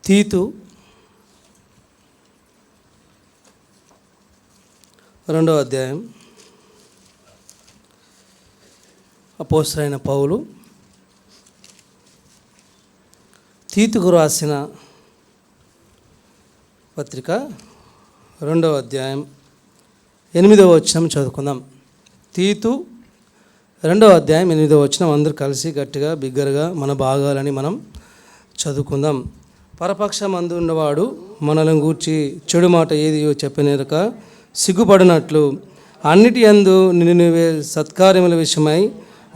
తీతు 2వ అధ్యాయం. అపోస్తలుడైన పౌలు తీతుకు రాసిన పత్రిక 2వ అధ్యాయం 8వ వచనం చదువుకుందాం. తీతు 2వ అధ్యాయం 8వ వచనం అందరూ కలిసి గట్టిగా బిగ్గరగా మన భాగాలని మనం చదువుకుందాం. పరపక్షమందు ఉన్నవాడు మనలను గూర్చి చెడు మాట ఏదియో చెప్పనేరక సిగ్గుపడినట్లు అన్నిటి యందు నిన్నువే సత్కార్యముల విషయమై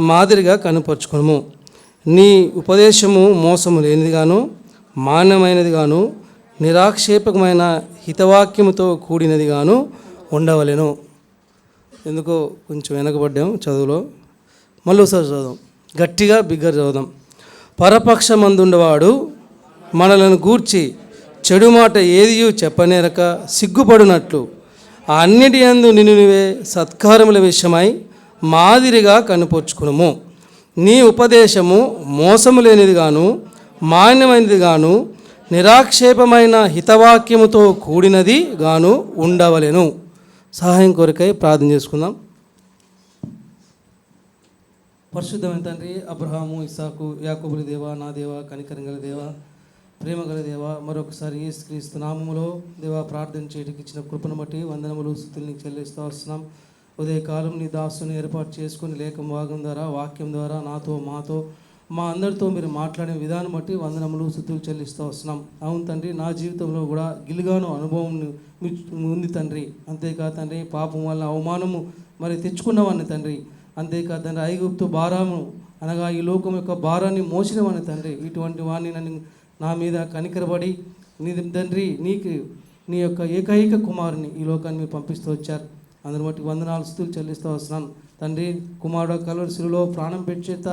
మాదిరిగా కనుపరుచుకును. నీ ఉపదేశము మోసము లేనిదిగాను మాన్యమైనదిగాను నిరాక్షేపకమైన హితవాక్యముతో కూడినదిగాను ఉండవలెను. ఎందుకో కొంచెం వెనకబడ్డాం చదువులో, మళ్ళీ ఒకసారి చదువుదాం, గట్టిగా బిగ్గర చదువుదాం. పరపక్షమందుండవాడు మనలను గూర్చి చెడు మాట ఏదియూ చెప్పనేరక సిగ్గుపడినట్లు అన్నిటి యందు నిన్నువే సత్కారముల విషయమై మాదిరిగా కనుపరుచుకును. నీ ఉపదేశము మోసము లేనిదిగాను మాన్యమైనదిగాను నిరాక్షేపమైన హితవాక్యముతో కూడినది గాను ఉండవలెను. సహాయం కొరకై ప్రార్థన చేసుకుందాం. పరిశుద్ధమైన తండ్రి, అబ్రహాము, ఇస్సాకు, యాకోబుల దేవా, నా దేవా, కనికరంగల దేవా, ప్రేమగల దేవా, మరొకసారి యేసుక్రీస్తు నామములో దేవా ప్రార్థన చేయడానికి ఇచ్చిన కృపను బట్టి వందనములు స్తుతుల్ని చెల్లిస్తూ వస్తున్నాం. ఉదయకాలం నీ దాసుని ఏర్పాటు చేసుకుని లేఖ భాగం ద్వారా వాక్యం ద్వారా నాతో మాతో మా అందరితో మీరు మాట్లాడే విధానం బట్టి వందనములు స్తుతులు చెల్లిస్తూ వస్తున్నాం. అవును తండ్రి, నా జీవితంలో కూడా గిలుగాను అనుభవం ఉంది తండ్రి. అంతేకాదు తండ్రి, పాపం వల్ల అవమానము మరి తెచ్చుకున్నవాడిని తండ్రి. అంతేకాదు తండ్రి, ఐగుప్తు భారము అనగా ఈ లోకం యొక్క భారాన్ని మోసినవాడిని తండ్రి. ఇటువంటి వాడిని నన్ను నా మీద కనికరబడి నీ తండ్రి నీకు నీ యొక్క ఏకైక కుమారుని ఈ లోకాన్ని మీరు పంపిస్తూ వచ్చారు. అందరి బట్టి వందనాలు స్తుతులు చెల్లిస్తూ వస్తున్నాను తండ్రి. కుమారుడు కలువరి శిలువలో ప్రాణం పెట్టి చేత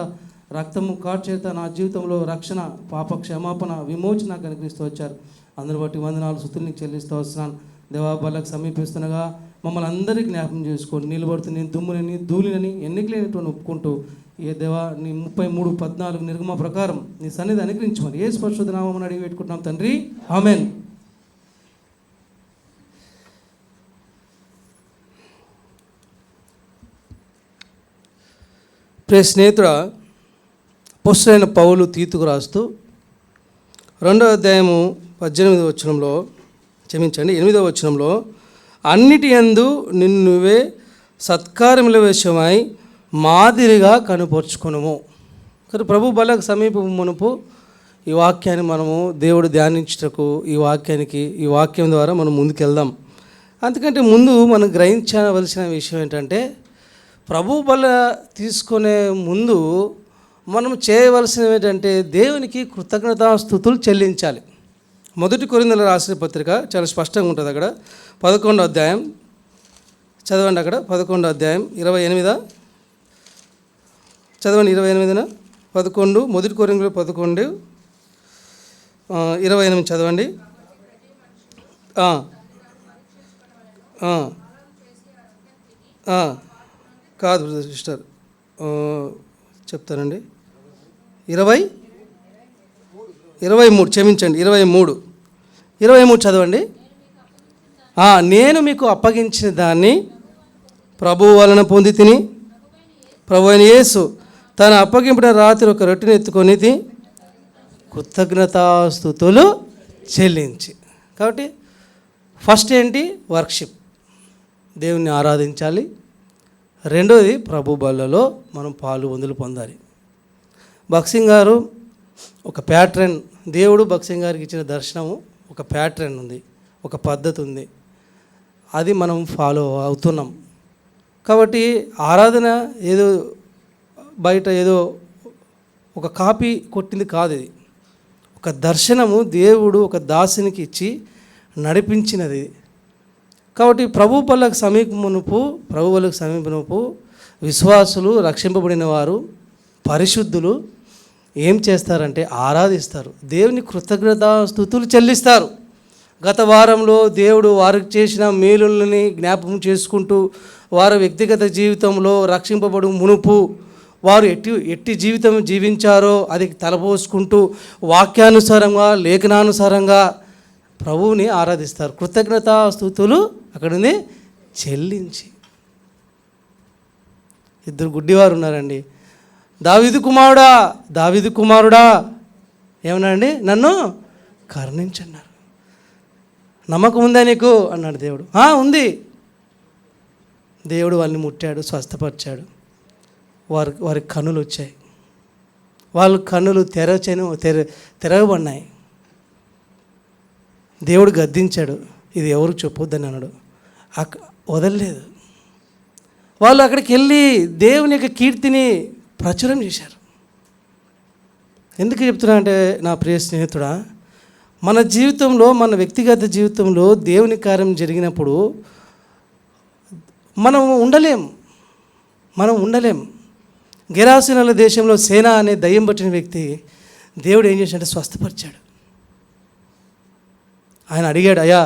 రక్తము కార్చేత నా జీవితంలో రక్షణ, పాప క్షమాపణ, విమోచన కనిపిస్తూ వచ్చారు. అందరి బట్టి వందనాలు స్తుతుల్ని చెల్లిస్తూ వస్తున్నాను. దేవాబలకు సమీపిస్తుండగా మమ్మల్ని అందరికీ జ్ఞాపకం చేసుకోండి. నిలబడుతూ నేను దుమ్ములని ధూళిని ఎన్నికలేనటువంటి ఒప్పుకుంటూ ఏ దేవా నీ 33:14 నిర్గమ ప్రకారం నీ సన్నిధి అనుగ్రహించమని యేసు పరిశుద్ధ నామమున అడిగి పెట్టుకుంటున్నాం తండ్రి, ఆమేన్. ప్రియ స్నేహితుడా, అపోస్తలుడైన పౌలు తీతుకు రాస్తూ 2వ అధ్యాయము 18వ వచనంలో 8వ వచనంలో అన్నిటి యందు నిన్నువే సత్కార్యముల విషయమై మాదిరిగా కనుపరుచుకును. కానీ ప్రభు బలకు సమీపం మునుపు ఈ వాక్యాన్ని మనము దేవుడు ధ్యానించుటకు ఈ వాక్యం ద్వారా మనం ముందుకెళ్దాం. అందుకంటే ముందు మనం గ్రహించవలసిన విషయం ఏంటంటే, ప్రభు బల తీసుకునే ముందు మనం చేయవలసినవి ఏంటంటే దేవునికి కృతజ్ఞతాస్తుతులు చెల్లించాలి. 1 కొరింథీయులకు రాసిన పత్రిక చాలా స్పష్టంగా ఉంటుంది. అక్కడ 11వ అధ్యాయం చదవండి. అక్కడ 11వ అధ్యాయం 28 చదవండి. 28న 11 1 కొరింథీయులకు 11:28 చదవండి. కాదు సిస్టర్, చెప్తానండి. 23 క్షమించండి, 23 చదవండి. నేను మీకు అప్పగించిన దాన్ని ప్రభువు వలన పొంది తిని, ప్రభు అయిన యేసు తన అప్పగింపున రాత్రి ఒక రొట్టెని ఎత్తుకొని కృతజ్ఞతాస్తుతులు చెల్లించి. కాబట్టి ఫస్ట్ ఏంటి? వర్షిప్, దేవుని ఆరాధించాలి. రెండోది ప్రభు బల్లలో మనం పాలు పొందాలి. భక్సింగ్ గారు ఒక ప్యాటర్న్, దేవుడు భక్సింగ్ గారికి ఇచ్చిన దర్శనము ఒక ప్యాటర్న్ ఉంది, ఒక పద్ధతి ఉంది, అది మనం ఫాలో అవుతున్నాం. కాబట్టి ఆరాధన ఏదో బయట ఏదో ఒక కాపీ కొట్టింది కాదు, ఇది ఒక దర్శనము దేవుడు ఒక దాసునికి ఇచ్చి నడిపించినది. కాబట్టి ప్రభు బలకు సమీపమునపు విశ్వాసులు, రక్షింపబడిన వారు, పరిశుద్ధులు ఏం చేస్తారంటే ఆరాధిస్తారు, దేవుని కృతజ్ఞతాస్తుతులు చెల్లిస్తారు. గత వారంలో దేవుడు వారికి చేసిన మేలులని జ్ఞాపకం చేసుకుంటూ వారి వ్యక్తిగత జీవితంలో రక్షింపబడు మునుపు వారు ఎట్టి జీవితం జీవించారో అది తలపోసుకుంటూ వాక్యానుసారంగా లేఖనానుసారంగా ప్రభువుని ఆరాధిస్తారు. కృతజ్ఞతాస్తుతులు అక్కడుంది చెల్లించి. ఇద్దరు గుడ్డివారు ఉన్నారండి. దావీదు కుమారుడా ఏమన్నాడండి? నన్ను కరుణించన్నారు. నమ్మకం ఉందా నీకు అన్నాడు దేవుడు. ఉంది. దేవుడు వాళ్ళని ముట్టాడు, స్వస్థపరిచాడు. వారి కన్నులు వచ్చాయి. వాళ్ళ కన్నులు తెరవబడినాయి. దేవుడు గద్దించాడు, ఇది ఎవరికి చెప్పొద్దని అన్నాడు. వదలలేదు. వాళ్ళు అక్కడికి వెళ్ళి దేవుని యొక్క కీర్తిని ప్రచురం చేశారు. ఎందుకు చెప్తున్నా అంటే నా ప్రియ స్నేహితుడా, మన జీవితంలో, మన వ్యక్తిగత జీవితంలో దేవుని కార్యం జరిగినప్పుడు మనం ఉండలేం. గెరాసీనుల దేశంలో సేన అనే దయ్యం పట్టిన వ్యక్తి దేవుడు ఏం చేశాడంటే స్వస్థపరిచాడు. ఆయన అడిగాడు, అయ్యా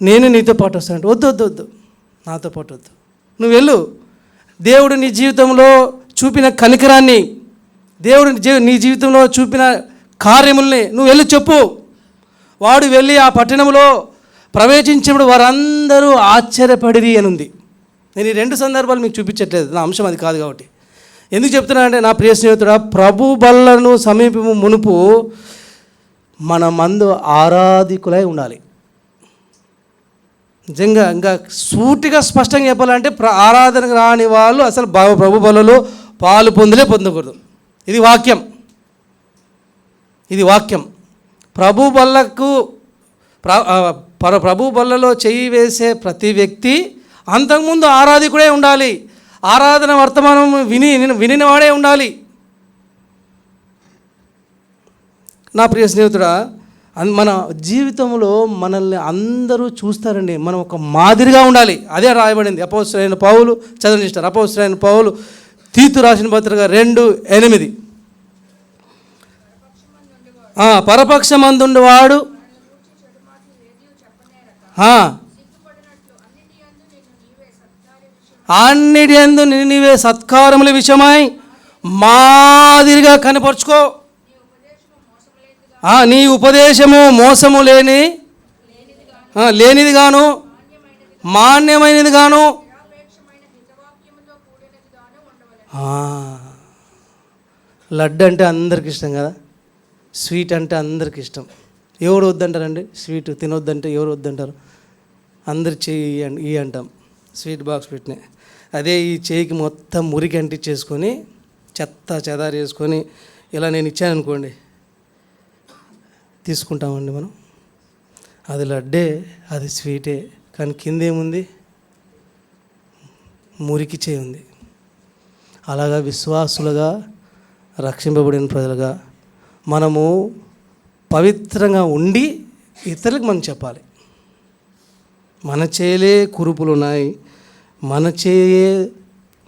నేను నీతో పాటు వస్తానంటే, వద్దు నాతో పాటు వద్దు, నువ్వు వెళ్ళు. దేవుడు నీ జీవితంలో చూపిన కనికరాన్ని, దేవుడు నీ జీవితంలో చూపిన కార్యముల్ని నువ్వు వెళ్ళి చెప్పు. వాడు వెళ్ళి ఆ పట్టణంలో ప్రవేశించినప్పుడు వారందరూ ఆశ్చర్యపడిరి అని ఉంది. నేను ఈ 2 సందర్భాలు మీకు చూపించట్లేదు, నా అంశం అది కాదు కాబట్టి. ఎందుకు చెప్తున్నా అంటే నా ప్రియ స్నేహితుడా, ప్రభు బల్లను సమీపము మునుపు మన మందు ఆరాధికులై ఉండాలి. నిజంగా ఇంకా సూటిగా స్పష్టంగా చెప్పాలంటే ఆరాధనకు రాని వాళ్ళు అసలు ప్రభు బలలో పాలు పొందకూడదు. ఇది వాక్యం. ప్రభు బల్లలో చెయ్యి వేసే ప్రతి వ్యక్తి అంతకుముందు ఆరాధికుడే ఉండాలి. ఆరాధన వర్తమానం వినినవాడే ఉండాలి. నా ప్రియ స్నేహితుడా, మన జీవితంలో మనల్ని అందరూ చూస్తారండి. మనం ఒక మాదిరిగా ఉండాలి. అదే రాయబడింది. అపోస్తలుడైన పౌలు చదవనిస్తారు. అపోస్తలుడైన పౌలు తీతు రాసిన పత్రిక 2:8 పరపక్షమందుండువాడు అన్నిటి యందు నీవే సత్కారముల విషయమై మాదిరిగా కనపరుచుకో. నీ ఉపదేశము మోసము లేనిది గాను మాన్యమైనది గాను లడ్డు అంటే అందరికి ఇష్టం కదా, స్వీట్ అంటే అందరికి ఇష్టం. ఎవరు వద్దంటారండి? స్వీట్ తినొద్దంటే ఎవరు వద్దంటారు? అందరు చెయ్యి అంటాం, స్వీట్ బాక్స్ పెట్టినాయి. అదే ఈ చేయికి మొత్తం మురికి అంటించేసుకొని చెదారు చేసుకొని ఇలా నేను ఇచ్చాను అనుకోండి, తీసుకుంటామండి మనం. అది లడ్డే, అది స్వీటే, కానీ కింద ఏముంది? మురికి చేయి ఉంది. అలాగా విశ్వాసులుగా రక్షింపబడిన ప్రజలుగా మనము పవిత్రంగా ఉండి ఇతరులకు మనం చెప్పాలి. మన చేయలే కురుపులు ఉన్నాయి, మన చేయే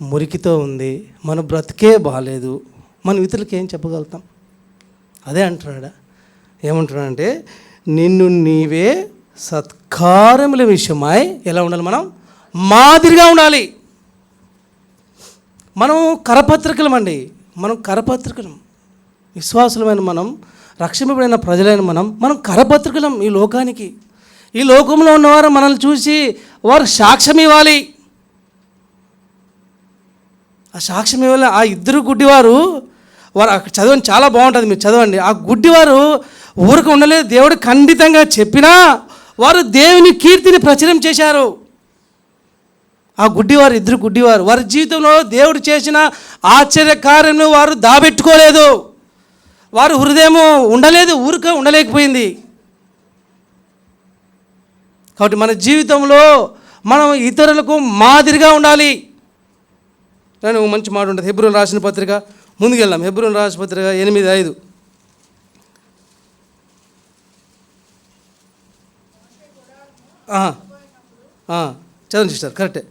మురికితో ఉంది, మన బ్రతికే బాగాలేదు, మనం ఇతరులకి ఏం చెప్పగలుగుతాం? అదే అంటున్నాడా. ఏమంటున్నాడంటే నిన్ను నీవే సత్కారముల విషయమై ఎలా ఉండాలి? మనం మాదిరిగా ఉండాలి. మనం కరపత్రికలం, విశ్వాసులమైన మనం, రక్షింపబడిన ప్రజలైన మనం కరపత్రికలం ఈ లోకానికి. ఈ లోకంలో ఉన్నవారు మనల్ని చూసి వారు సాక్ష్యం ఇవ్వాలి. ఆ సాక్ష్యం ఇవ్వాలి. ఆ ఇద్దరు గుడ్డివారు వారు అక్కడ చదవండి, చాలా బాగుంటుంది, మీరు చదవండి. ఆ గుడ్డివారు ఊరికి ఉండలేదు, దేవుడు ఖండితంగా చెప్పినా వారు దేవుని కీర్తిని ప్రచురం చేశారు. ఆ గుడ్డివారు, ఇద్దరు గుడ్డివారు, వారి జీవితంలో దేవుడు చేసిన ఆశ్చర్యకార్యం వారు దాబెట్టుకోలేదు. వారు హృదయము ఊరికే ఉండలేకపోయింది. కాబట్టి మన జీవితంలో మనం ఇతరులకు మాదిరిగా ఉండాలి. నేను మంచి మాట ఉంటుంది. హెబ్రోను రాసిన పత్రిక, ముందుకెళ్దాం. హెబ్రోను రాసిన పత్రిక 8:5 చదవండి సిస్టర్, కరెక్టే.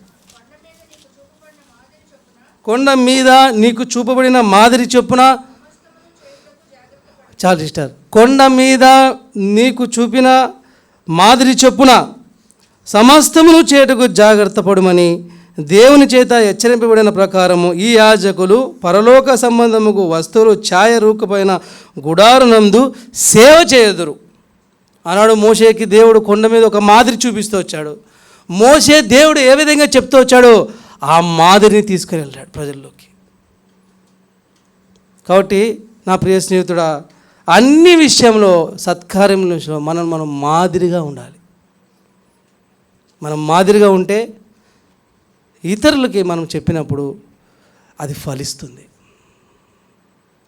కొండ మీద నీకు చూపబడిన మాదిరి చొప్పున, చాలు సిస్టర్, కొండ మీద నీకు చూపిన మాదిరి చొప్పున సమస్తమును చేటుకు జాగ్రత్త పడమని దేవుని చేత హెచ్చరింపబడిన ప్రకారము ఈ యాజకులు పరలోక సంబంధముకు వస్తువులు ఛాయ రూపమైన గుడారునందు సేవ చేయుదురు. ఆనాడు మోషేకి దేవుడు కొండ మీద ఒక మాదిరి చూపిస్తూ వచ్చాడు. మోషే దేవుడు ఏ విధంగా చెప్తూ వచ్చాడో ఆ మాదిరిని తీసుకుని వెళ్ళాడు ప్రజల్లోకి. కాబట్టి నా ప్రియ స్నేహితుడా, అన్ని విషయంలో సత్కార్యం విషయంలో మనం మాదిరిగా ఉండాలి. మనం మాదిరిగా ఉంటే ఇతరులకి మనం చెప్పినప్పుడు అది ఫలిస్తుంది.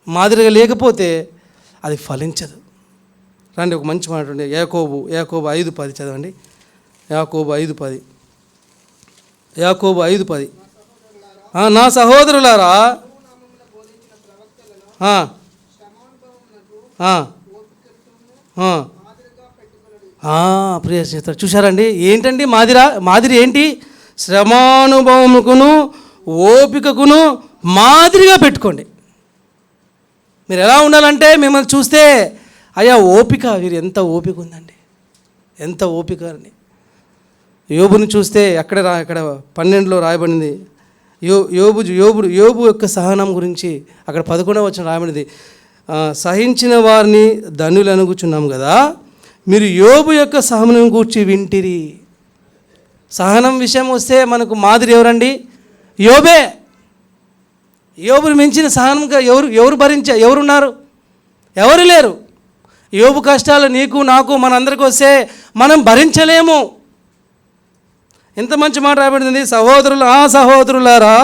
మాదిరిగా లేకపోతే అది ఫలించదు. రండి, ఒక మంచి మాట ఉండే యాకోబు 5:10 చదవండి. యాకోబు 5:10 నా సహోదరులారా, ప్రియ స్నేహితుడు, చూశారండి ఏంటండి మాదిరి ఏంటి? శ్రమానుభవముకును ఓపికకును మాదిరిగా పెట్టుకోండి. మీరు ఎలా ఉండాలంటే మిమ్మల్ని చూస్తే అయ్యా ఓపిక, వీరు ఎంత ఓపిక ఉందండి, ఎంత ఓపిక అని. యోబుని చూస్తే ఇక్కడ 12లో రాయబడింది. యోబు యొక్క సహనం గురించి అక్కడ 11వ వచనం రాయబడింది. సహించిన వారిని ధన్యులు అనుగుచున్నాం కదా, మీరు యోబు యొక్క సహనం గూర్చి వింటిరి. సహనం విషయం వస్తే మనకు మాదిరి ఎవరండి? యోబే. యోబుని మించిన సహనంగా ఎవరున్నారు? ఎవరు లేరు. యోబు కష్టాలు నీకు నాకు మనందరికీ వస్తే మనం భరించలేము. ఎంత మంచి మాట రాబడింది. సహోదరులారా,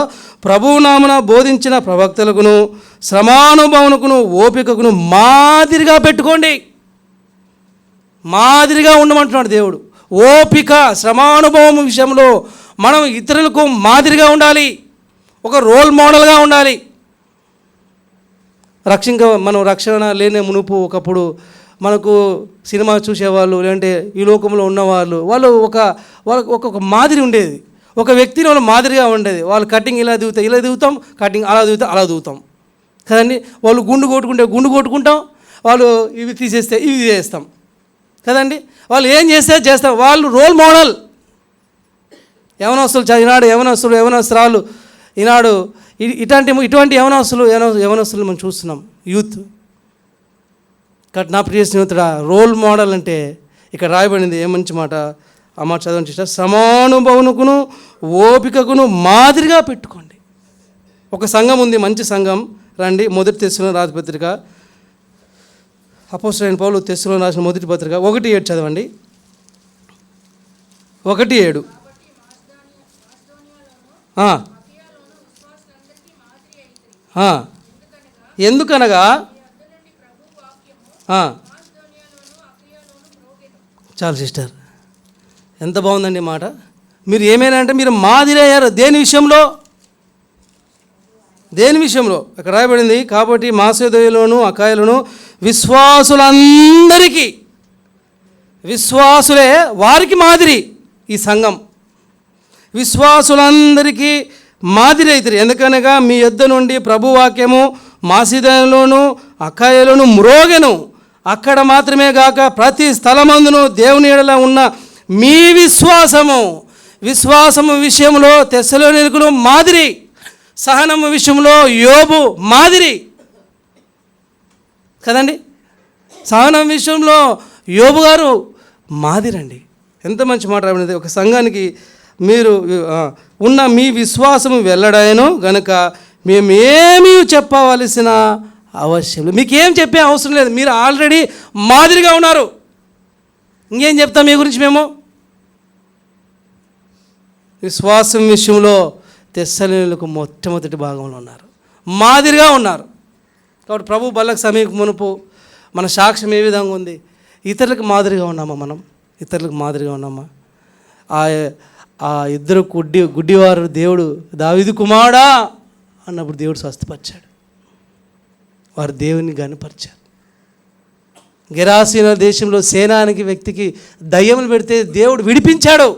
ప్రభునామన బోధించిన ప్రవక్తలకును శ్రమానుభవముకును ఓపికకును మాదిరిగా పెట్టుకోండి. మాదిరిగా ఉండమంటున్నాడు దేవుడు. ఓపిక, శ్రమానుభవం విషయంలో మనం ఇతరులకు మాదిరిగా ఉండాలి, ఒక రోల్ మోడల్గా ఉండాలి. మనం రక్షణ లేని మునుపు ఒకప్పుడు మనకు సినిమా చూసేవాళ్ళు, లేదంటే ఈ లోకంలో ఉన్నవాళ్ళు, వాళ్ళకు ఒక మాదిరి ఉండేది. ఒక వ్యక్తిని వాళ్ళు మాదిరిగా ఉండేది. వాళ్ళు కటింగ్ ఇలా దిగుతాం, కటింగ్ అలా దిగుతాం కదండి. వాళ్ళు గుండు కొట్టుకుంటాం, వాళ్ళు ఇవి తీసేస్తే ఇవి చేస్తాం కదండి. వాళ్ళు ఏం చేస్తాం. వాళ్ళు రోల్ మోడల్. యవనస్తురాలు ఈనాడు ఇటువంటి యవనస్తులు మనం చూస్తున్నాం, యూత్. కాబట్టి నా ప్రియ స్నేహితుడా, రోల్ మోడల్ అంటే ఇక్కడ రాయబడింది ఏ మంచి మాట. ఆ మాట చదవని చూస్తే సమానుభవముకును ఓపికకును మాదిరిగా పెట్టుకోండి. ఒక సంఘం ఉంది, మంచి సంఘం. రండి, 1 తెస్సలోనికీయులకు రాసిన పత్రిక, అపోస్తలుడైన పౌలు తెస్సలోనికీయులకు రాసిన 1 పత్రిక 1:7 చదవండి. 1:7 ఎందుకనగా చాలు సిస్టర్, ఎంత బాగుందండి మాట. మీరు ఏమైనా అంటే మీరు మాదిరి అయ్యారు. దేని విషయంలో అక్కడ రాయబడింది. కాబట్టి మాసేదోయలోను అకాయలోను విశ్వాసులే వారికి మాదిరి. ఈ సంఘం విశ్వాసులందరికీ మాదిరి అవుతారు. ఎందుకనగా మీ యొద్ద నుండి ప్రభువాక్యము మాసిదోయలోను అకాయలోను మ్రోగెను. అక్కడ మాత్రమే గాక ప్రతి స్థలమందును దేవుని యెడల ఉన్న మీ విశ్వాసము విషయంలో తెస్సలోనికీయులు మాదిరి, సహనము విషయంలో యోబు మాదిరి కదండి. సహనం విషయంలో యోబు గారు మాదిరండి. ఎంత మంచి మాట రాబడింది. ఒక సంఘానికి మీరు ఉన్న మీ విశ్వాసము వెల్లడాయను గనుక మేమేమీ చెప్పవలసిన అవశ్యం లేదు. మీకేం చెప్పే అవసరం లేదు. మీరు ఆల్రెడీ మాదిరిగా ఉన్నారు. ఇంకేం చెప్తాం మీ గురించి మేము? విశ్వాసం విషయంలో తెస్సలోనికీయులకు మొట్టమొదటి భాగంలో ఉన్నారు, మాదిరిగా ఉన్నారు. కాబట్టి ప్రభు బల్లకు సమీప మునుపు మన సాక్ష్యం ఏ విధంగా ఉంది? ఇతరులకు మాదిరిగా ఉన్నామా? ఇతరులకు మాదిరిగా ఉన్నామా? ఆ ఇద్దరు గుడ్డివారు దేవుడు దావీదు కుమారుడా అన్నప్పుడు దేవుడు స్వస్థపరిచాడు. వారు దేవుని గనపరిచారు. గెరాసీన దేశంలో సేనానికి వ్యక్తికి దయ్యములు పెడితే దేవుడు విడిపించాడు.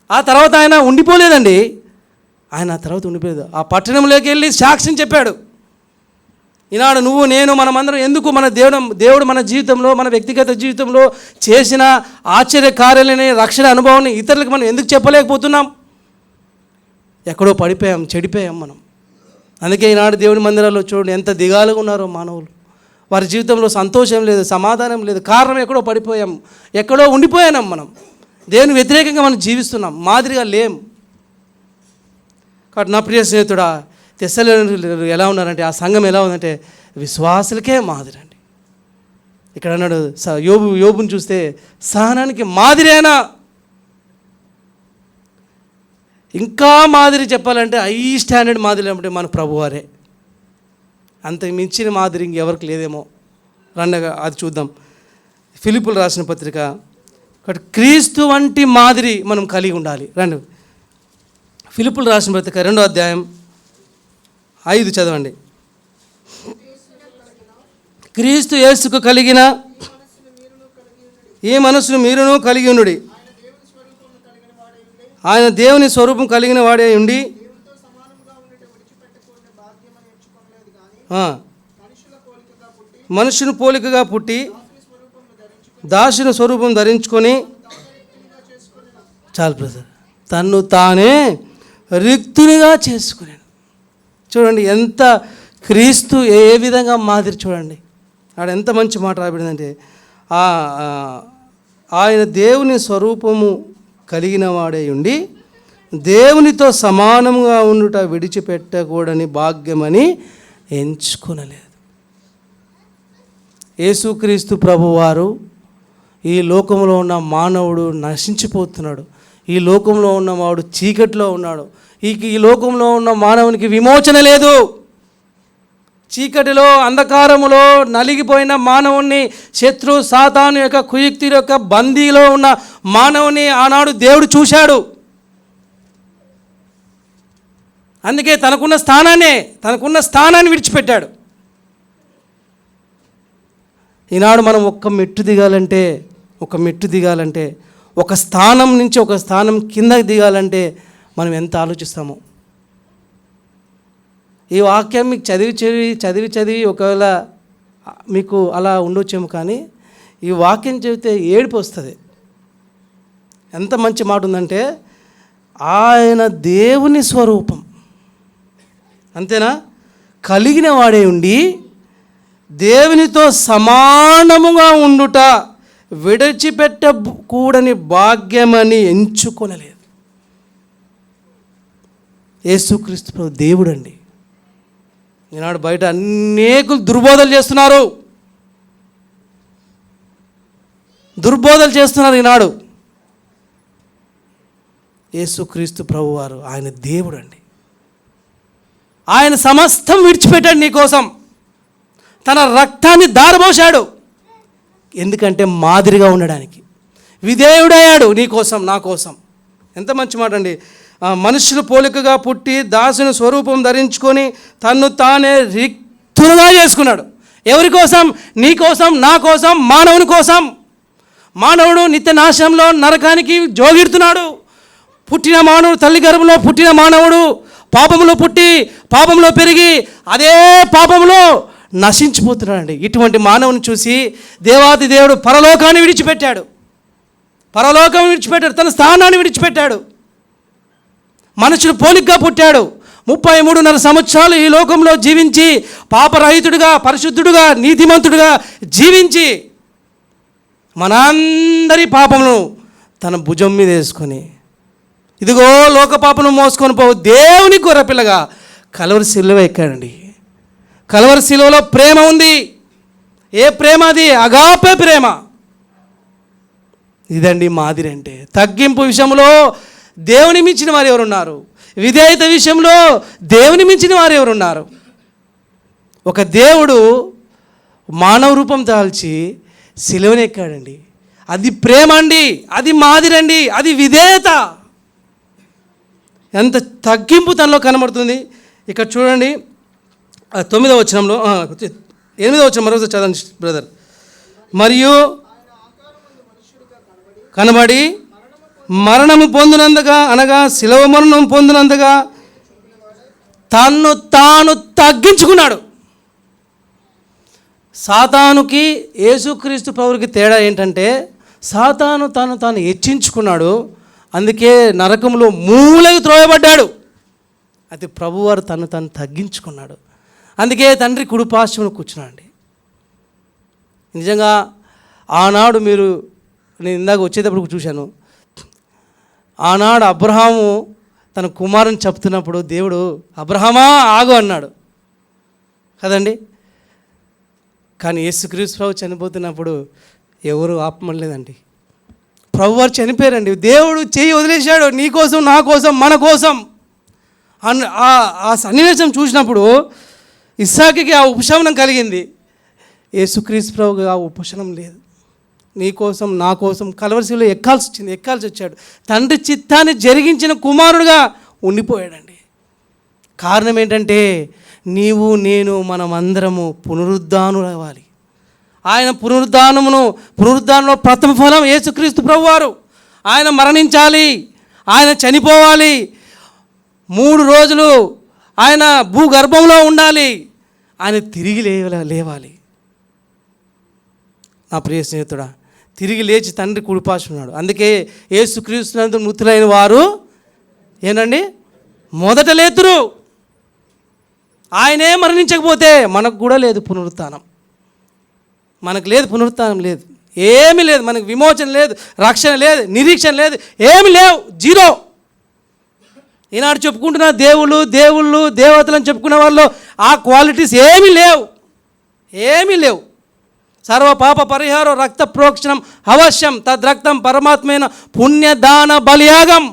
ఆ తర్వాత ఆయన ఉండిపోలేదండి. ఆ పట్టణంలోకి వెళ్ళి సాక్ష్యం చెప్పాడు. ఈనాడు నువ్వు నేను మనమందరం ఎందుకు మన దేవుడు మన జీవితంలో, మన వ్యక్తిగత జీవితంలో చేసిన ఆశ్చర్య కార్యాలని, రక్షణ అనుభవాన్ని ఇతరులకు మనం ఎందుకు చెప్పలేకపోతున్నాం? ఎక్కడో పడిపోయాం, చెడిపోయాం మనం. అందుకే ఈనాడు దేవుని మందిరాల్లో చూడండి ఎంత దిగాలుగా ఉన్నారో మానవులు. వారి జీవితంలో సంతోషం లేదు, సమాధానం లేదు. కారణం ఎక్కడో పడిపోయాం, ఎక్కడో ఉండిపోయాం మనం. దేవుని వ్యతిరేకంగా మనం జీవిస్తున్నాం, మాదిరిగా లేం. కాబట్టి నా ప్రియ స్నేహితుడా, తెస్సలోనికీయులు ఎలా ఉన్నారంటే, ఆ సంఘం ఎలా ఉందంటే విశ్వాసులకే మాదిరి అండి. ఇక్కడ అన్నాడు యోబుని చూస్తే సహనానికి మాదిరేనా, ఇంకా మాదిరి చెప్పాలంటే హై స్టాండర్డ్ మాదిరి అంటే మన ప్రభువారే. అంత మించిన మాదిరి ఇంకెవరికి లేదేమో. రండగా అది చూద్దాం. ఫిలిప్పులు రాసిన పత్రిక, కాబట్టి క్రీస్తు వంటి మాదిరి మనం కలిగి ఉండాలి. రండి, ఫిలిప్పులు రాసిన పత్రిక 2వ అధ్యాయం 5 చదవండి. క్రీస్తు యేసుకు కలిగిన ఈ మనస్సును మీరును కలిగి ఉండుడి. ఆయన దేవుని స్వరూపం కలిగిన వాడే ఉండి మనుషుని పోలికగా పుట్టి దాసుని స్వరూపం ధరించుకొని, చాలు బ్రదర్, తన్ను తానే రిక్తునిగా చేసుకున్నాడు. చూడండి ఎంత క్రీస్తు ఏ విధంగా మాదిరి. చూడండి ఆడ ఎంత మంచి మాట రాబడిందంటే, ఆయన దేవుని స్వరూపము కలిగిన వాడే ఉండి దేవునితో సమానంగా ఉండుట విడిచిపెట్టకూడని భాగ్యమని ఎంచుకొనలేదు. యేసుక్రీస్తు ప్రభువారు ఈ లోకంలో ఉన్న మానవుడు నశించిపోతున్నాడు. ఈ లోకంలో ఉన్నవాడు చీకటిలో ఉన్నాడు. ఈ లోకంలో ఉన్న మానవునికి విమోచన లేదు. చీకటిలో అంధకారములో నలిగిపోయిన మానవుణ్ణి, శత్రు సాతాను యొక్క కుయుక్తి యొక్క బందీలో ఉన్న మానవుని ఆనాడు దేవుడు చూశాడు. అందుకే తనకున్న స్థానాన్ని విడిచిపెట్టాడు. ఈనాడు మనం ఒక మెట్టు దిగాలంటే ఒక స్థానం నుంచి ఒక స్థానం కిందకి దిగాలంటే మనం ఎంత ఆలోచిస్తామో. ఈ వాక్యం మీకు చదివి ఒకవేళ మీకు అలా ఉండొచ్చేమో, కానీ ఈ వాక్యం చదివితే ఏడుపు వస్తుంది. ఎంత మంచి మాట ఉందంటే, ఆయన దేవుని స్వరూపం అంతేనా కలిగిన వాడే ఉండి దేవునితో సమానముగా ఉండుట విడిచిపెట్టకూడని భాగ్యమని ఎంచుకొనలేదు. యేసుక్రీస్తు ప్రభు దేవుడు అండి. ఈనాడు బయట అనేకులు దుర్బోధలు చేస్తున్నారు ఈనాడు. యేసుక్రీస్తు ప్రభువారు ఆయన దేవుడు అండి. ఆయన సమస్తం విడిచిపెట్టాడు నీ కోసం, తన రక్తాన్ని దారబోశాడు. ఎందుకంటే మాదిరిగా ఉండడానికి, విధేయుడయ్యాడు నీ కోసం, నా కోసం. ఎంత మంచి మాట అండి. మనుషులు పోలికగా పుట్టి దాసుని స్వరూపం ధరించుకొని తన్ను తానే రిక్తులుగా చేసుకున్నాడు. ఎవరి కోసం? నీ కోసం, నా కోసం, మానవుని కోసం. మానవుడు నిత్య నాశనంలో నరకానికి జోగిడుతున్నాడు. పుట్టిన మానవుడు, తల్లి గర్భంలో పుట్టిన మానవుడు పాపంలో పుట్టి పాపంలో పెరిగి అదే పాపంలో నశించిపోతున్నాడండి. ఇటువంటి మానవుని చూసి దేవాది దేవుడు పరలోకం విడిచిపెట్టాడు, తన స్థానాన్ని విడిచిపెట్టాడు. మనుషులు పోలికగా పుట్టాడు. 33.5 సంవత్సరాలు ఈ లోకంలో జీవించి పాపరహితుడిగా, పరిశుద్ధుడుగా, నీతిమంతుడుగా జీవించి మనందరి పాపమును తన భుజం మీద వేసుకొని, ఇదిగో లోక పాపను మోసుకొని పోవు దేవుని గొర్రెపిల్లగా కలవరి శిలువ ఎక్కాడండి. కలవరి శిలువలో ప్రేమ ఉంది. ఏ ప్రేమ అది? అగాపే ప్రేమ. ఇదండి మాదిరి అంటే. తగ్గింపు విషయంలో దేవుని మించిన వారు ఎవరున్నారు? విధేయత విషయంలో దేవుని మించిన వారు ఎవరున్నారు? ఒక దేవుడు మానవ రూపం దాల్చి శిలువను ఎక్కాడండి. అది ప్రేమ అండి, అది మాదిరండి, అది విధేయత. ఎంత తగ్గింపు తనలో కనబడుతుంది. ఇక్కడ చూడండి 9వ వచనంలో, 8వ వచనం మరోసారి చదవండి బ్రదర్. మరియు కనబడి మరణము పొందినందుగా, అనగా శిలువ మరణం పొందినందుగా తన్ను తాను తగ్గించుకున్నాడు. సాతానుకి యేసుక్రీస్తు ప్రభువుకి తేడా ఏంటంటే, సాతాను తాను హెచ్చించుకున్నాడు. అందుకే నరకంలో మూలకి త్రోయబడ్డాడు. అయితే ప్రభువారు తను తగ్గించుకున్నాడు. అందుకే తండ్రి కుడిపార్శ్వమున కూర్చున్నాడు. నిజంగా ఆనాడు నేను ఇందాక వచ్చేటప్పుడు చూశాను, ఆనాడు అబ్రహాము తన కుమారుని చెప్తున్నప్పుడు దేవుడు అబ్రహామా ఆగు అన్నాడు కదండి. కానీ యేసుక్రీస్తు ప్రభు చనిపోతున్నప్పుడు ఎవరు ఆపమలేదండి. ప్రభువారు చనిపోయారండి. దేవుడు చేయి వదిలేశాడు, నీ కోసం, నా కోసం, మన కోసం. ఆ సన్నివేశం చూసినప్పుడు ఇస్సాకుకి ఆ ఉపశమనం కలిగింది. యేసుక్రీస్తు ప్రభుకి ఆ ఉపశమనం లేదు. నీ కోసం, నా కోసం కలవరిశిలో ఎక్కాల్సి వచ్చాడు. తండ్రి చిత్తాన్ని జరిగించిన కుమారుడుగా ఉండిపోయాడండి. కారణం ఏంటంటే నీవు నేను మనమందరము పునరుద్ధానులవ్వాలి. ఆయన పునరుద్ధానంలో ప్రథమ ఫలం యేసుక్రీస్తు ప్రభువారు. ఆయన మరణించాలి, ఆయన చనిపోవాలి, 3 రోజులు ఆయన భూగర్భంలో ఉండాలి, ఆయన తిరిగి లేవాలి. నా ప్రియ స్నేహితుడా, తిరిగి లేచి తండ్రి కుడిపార్శ్వమున. అందుకే యేసుక్రీస్తునందు మృతులైన వారు ఏంటండి మొదట లేతురు. ఆయనే మరణించకపోతే మనకు కూడా లేదు పునరుత్థానం. మనకు లేదు పునరుత్థానం, లేదు, ఏమీ లేదు. మనకు విమోచన లేదు, రక్షణ లేదు, నిరీక్షణ లేదు, ఏమి లేవు, జీరో. ఈనాడు చెప్పుకుంటున్న దేవుళ్ళు దేవతలను చెప్పుకునే వాళ్ళు ఆ క్వాలిటీస్ ఏమీ లేవు. సర్వ పాప పరిహారం రక్త ప్రోక్షణం అవశ్యం, తద్రక్తం పరమాత్మైన పుణ్యదాన బలియాగం.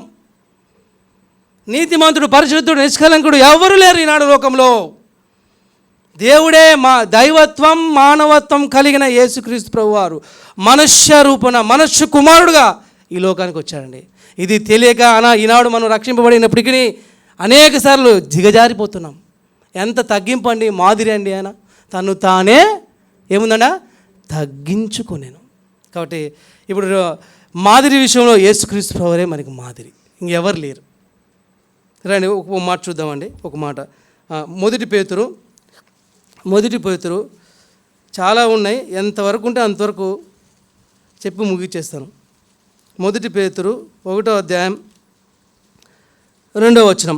నీతిమంతుడు, పరిశుద్ధుడు, నిష్కలంకుడు ఎవరు లేరు ఈనాడు లోకంలో. దేవుడే దైవత్వం మానవత్వం కలిగిన యేసుక్రీస్తు ప్రభువారు మనుష్య రూపణ, మనుష్య కుమారుడుగా ఈ లోకానికి వచ్చాడండి. ఇది తెలియక ఈనాడు మనం రక్షింపబడినప్పటికీ అనేక సార్లు దిగజారిపోతున్నాం. ఎంత తగ్గింపండి, మాదిరి అండి. ఆయన తను తానే ఏముందన్నా తగ్గించుకునేను. కాబట్టి ఇప్పుడు మాదిరి విషయంలో యేసుక్రీస్తు ప్రభువే మనకి మాదిరి, ఇంకెవరు లేరు. రండి ఒక మాట చూద్దామండి. ఒక మాట మొదటి పేతురు చాలా ఉన్నాయి, ఎంతవరకు ఉంటే అంతవరకు చెప్పి ముగిచ్చేస్తాను. మొదటి పేతురు 1వ అధ్యాయం 2వ వచనం.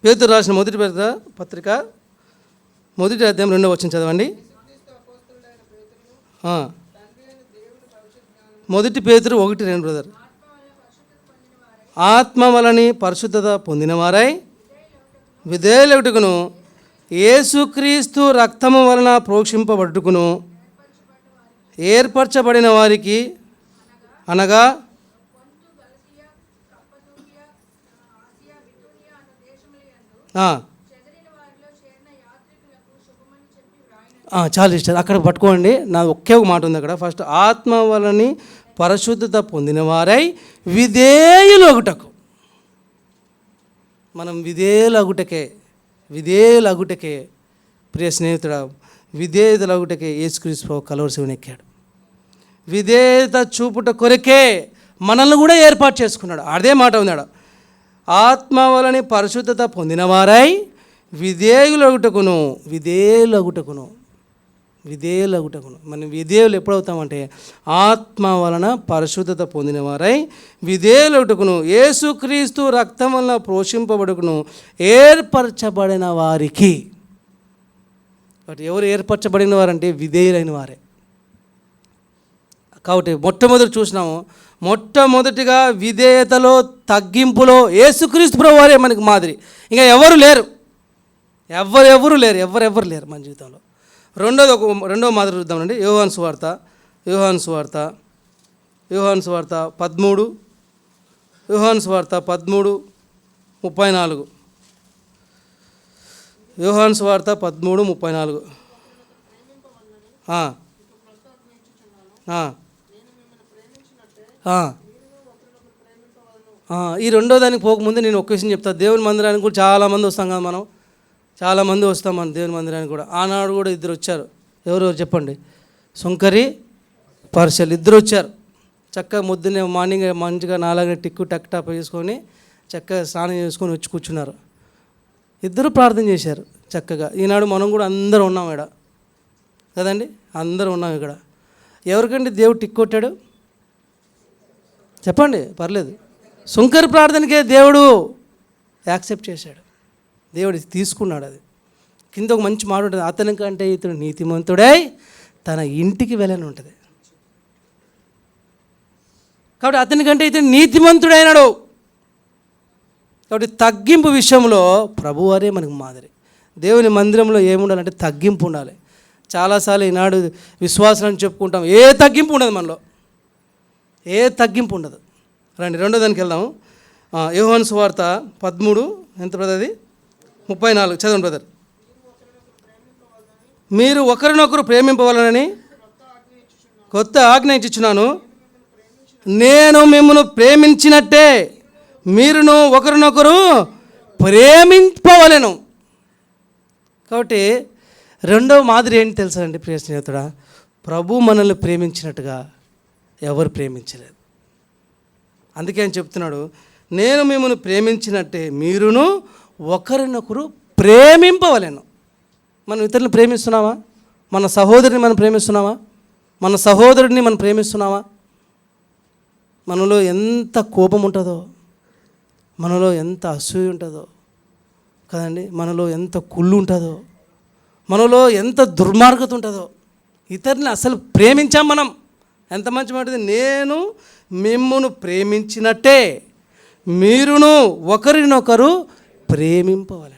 పేతురు రాసిన మొదటి పత్రిక 1వ అధ్యాయం 2వ వచనం చదవండి. మొదటి పేతురు 1:2 బ్రదర్. ఆత్మ వలని పరిశుద్ధత పొందినవారై విధేయులగుటకును యేసుక్రీస్తు రక్తము వలన ప్రోక్షింపబడుటకును ఏర్పరచబడిన వారికి, అనగా చాలా ఇష్టం. అక్కడ పట్టుకోండి, నా ఒకే ఒక మాట ఉంది అక్కడ. ఫస్ట్ ఆత్మ వలని పరిశుద్ధత పొందిన వారై విధేయులగుటకు. మనం విధేయులగుటకే ప్రియ స్నేహితుడా, విధేయులగుటకే యేసుక్రీస్తు ప్రభు కలువరిశిలువను ఎక్కాడు. విధేయత చూపుట కొరకే మనల్ని కూడా ఏర్పాటు చేసుకున్నాడు. అదే మాట ఉన్నాడు, ఆత్మ వలని పరిశుద్ధత పొందినవారై విధేయులగుటకును. మనం విధేయులు ఎప్పుడవుతామంటే ఆత్మ వలన పరిశుద్ధత పొందినవారై విధేయులగుటకును యేసుక్రీస్తు రక్తం వలన పోషింపబడుకును ఏర్పరచబడిన వారికి. కాబట్టి ఎవరు ఏర్పరచబడిన వారంటే విధేయులైన వారే. కాబట్టి మొట్టమొదటిగా విధేయతలో, తగ్గింపులో యేసుక్రీస్తు ప్రభు వారే మనకి మాదిరి. ఇంకా ఎవరు లేరు మన జీవితంలో. రెండో మాదిరి చూద్దామండి. యోహాను సువార్త 13:34. యోహాను సువార్త 13:34. ఈ రెండో దానికి పోకముందు నేను ఒక విషయం చెప్తాను. దేవుని మందిరానికి కూడా చాలామంది వస్తాం కదా, మనం చాలామంది వస్తాం మన దేవుని మందిరానికి కూడా. ఆనాడు కూడా 2 వచ్చారు. ఎవరు చెప్పండి? సుంకరి, పార్షల్ 2 వచ్చారు. చక్కగా పొద్దున్నే మార్నింగ్ మంచిగా 4 టిక్కు టక్ టాప్ వేసుకొని చక్కగా స్నానం చేసుకొని వచ్చి కూర్చున్నారు. 2 ప్రార్థన చేశారు చక్కగా. ఈనాడు మనం కూడా అందరూ ఉన్నాం ఇక్కడ కదండి, అందరూ ఉన్నాం ఇక్కడ. ఎవరికండి దేవుడు టిక్ కొట్టాడు చెప్పండి, పర్లేదు. సుంకరి ప్రార్థనకే దేవుడు యాక్సెప్ట్ చేశాడు, దేవుడు తీసుకున్నాడు. అది కింద ఒక మంచి మాట ఉంటుంది, అతని కంటే ఇతడు నీతిమంతుడై తన ఇంటికి వెళ్ళని ఉంటుంది. కాబట్టి అతని కంటే ఇతడు నీతిమంతుడైనాడు. కాబట్టి తగ్గింపు విషయంలో ప్రభువారే మనకు మాదిరి. దేవుని మందిరంలో ఏముండాలంటే తగ్గింపు ఉండాలి. చాలాసార్లు ఈనాడు విశ్వాసాన్ని చెప్పుకుంటాం, ఏ తగ్గింపు ఉండదు మనలో, ఏ తగ్గింపు ఉండదు. రండి రెండో దానికి వెళ్దాము. యోహాను సువార్త 13 ఎంత బ్రదర్, అది 34 చదవండి బ్రదర్. మీరు ఒకరినొకరు ప్రేమింపవాలని కొత్త ఆజ్ఞ ఇచ్చుచున్నాను, నేను మిమ్మల్ని ప్రేమించినట్టే మీరును ఒకరినొకరు ప్రేమింపవలెను. కాబట్టి రెండవ మాదిరి ఏంటి తెలుసా అండి ప్రియ స్నేహితుడా, ప్రభు మనల్ని ప్రేమించినట్టుగా ఎవరు ప్రేమించలేదు. అందుకే ఆయన చెప్తున్నాడు, నేను మిమ్మల్ని ప్రేమించినట్టే మీరును ఒకరినొకరు ప్రేమింపవలెను. మనం ఇతరులను ప్రేమిస్తున్నామా? మన సహోదరుని మనం ప్రేమిస్తున్నామా? మన సహోదరుడిని మనం ప్రేమిస్తున్నామా? మనలో ఎంత కోపం ఉంటుందో, మనలో ఎంత అసూయ ఉంటుందో కదండి, మనలో ఎంత కుళ్ళు ఉంటుందో, మనలో ఎంత దుర్మార్గత ఉంటుందో. ఇతరుని అసలు ప్రేమించాం మనం. ఎంత మంచి మాట, నేను మిమ్మును ప్రేమించినట్టే మీరును ఒకరినొకరు ప్రేమింపవలెను.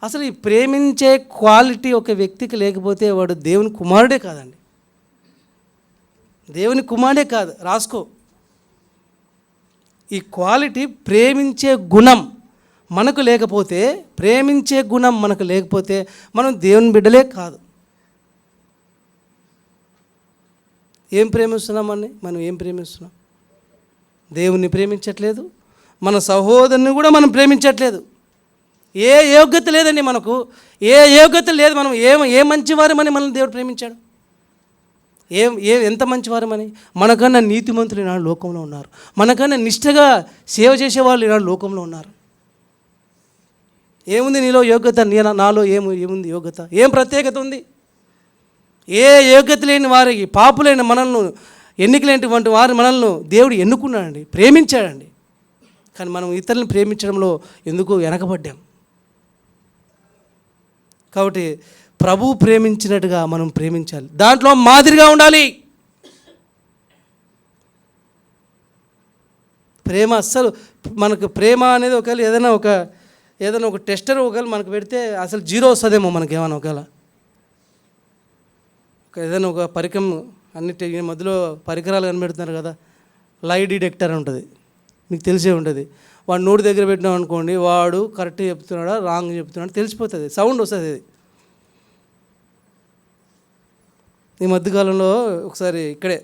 అసలు ఈ ప్రేమించే క్వాలిటీ ఒక వ్యక్తికి లేకపోతే వాడు దేవుని కుమారుడే కాదండి, దేవుని కుమారుడే కాదు. రాసుకో, ఈ క్వాలిటీ ప్రేమించే గుణం మనకు లేకపోతే, ప్రేమించే గుణం మనకు లేకపోతే మనం దేవుని బిడ్డలే కాదు. ఏం ప్రేమిస్తున్నామండి? మనం ఏం ప్రేమిస్తున్నాం? దేవుణ్ణి ప్రేమించట్లేదు, మన సహోదరుని కూడా మనం ప్రేమించట్లేదు. ఏ యోగ్యత లేదండి మనకు, ఏ యోగ్యత లేదు. మనం ఏ మంచివారమని మనల్ని దేవుడు ప్రేమించాడు? ఎంత మంచివారమని? మనకన్నా నీతిమంతులు ఈనాడు లోకంలో ఉన్నారు, మనకన్నా నిష్ఠగా సేవ చేసేవాళ్ళు ఈనాడు లోకంలో ఉన్నారు. ఏముంది నీలో యోగ్యత? నాలో ఏముంది యోగ్యత? ఏం ప్రత్యేకత ఉంది? ఏ యోగ్యత లేని వారికి, పాపులైన మనల్ని, ఎన్నికలేనటువంటి వారు మనల్ని దేవుడు ఎన్నుకున్నాడండి, ప్రేమించాడండి. కానీ మనం ఇతరులను ప్రేమించడంలో ఎందుకు వెనకబడ్డాం? కాబట్టి ప్రభువు ప్రేమించినట్టుగా మనం ప్రేమించాలి, దాంట్లో మాదిరిగా ఉండాలి. ప్రేమ అస్సలు మనకు ప్రేమ అనేది ఒకవేళ ఏదైనా ఒక టెస్టర్ ఒకవేళ మనకు పెడితే అసలు జీరో వస్తుందేమో మనకేమైనా. ఒకవేళ ఏదైనా ఒక పరికరం, అన్నిటి మధ్యలో పరికరాలు కనిపెడుతున్నారు కదా, లై డిటెక్టర్ ఉంటుంది, మీకు తెలిసే ఉంటుంది. వాడు నోటి దగ్గర పెట్టినాం అనుకోండి, వాడు కరెక్ట్ చెప్తున్నాడా రాంగ్ చెప్తున్నాడా తెలిసిపోతుంది, సౌండ్ వస్తుంది. అది ఈ మధ్యకాలంలో ఒకసారి ఇక్కడే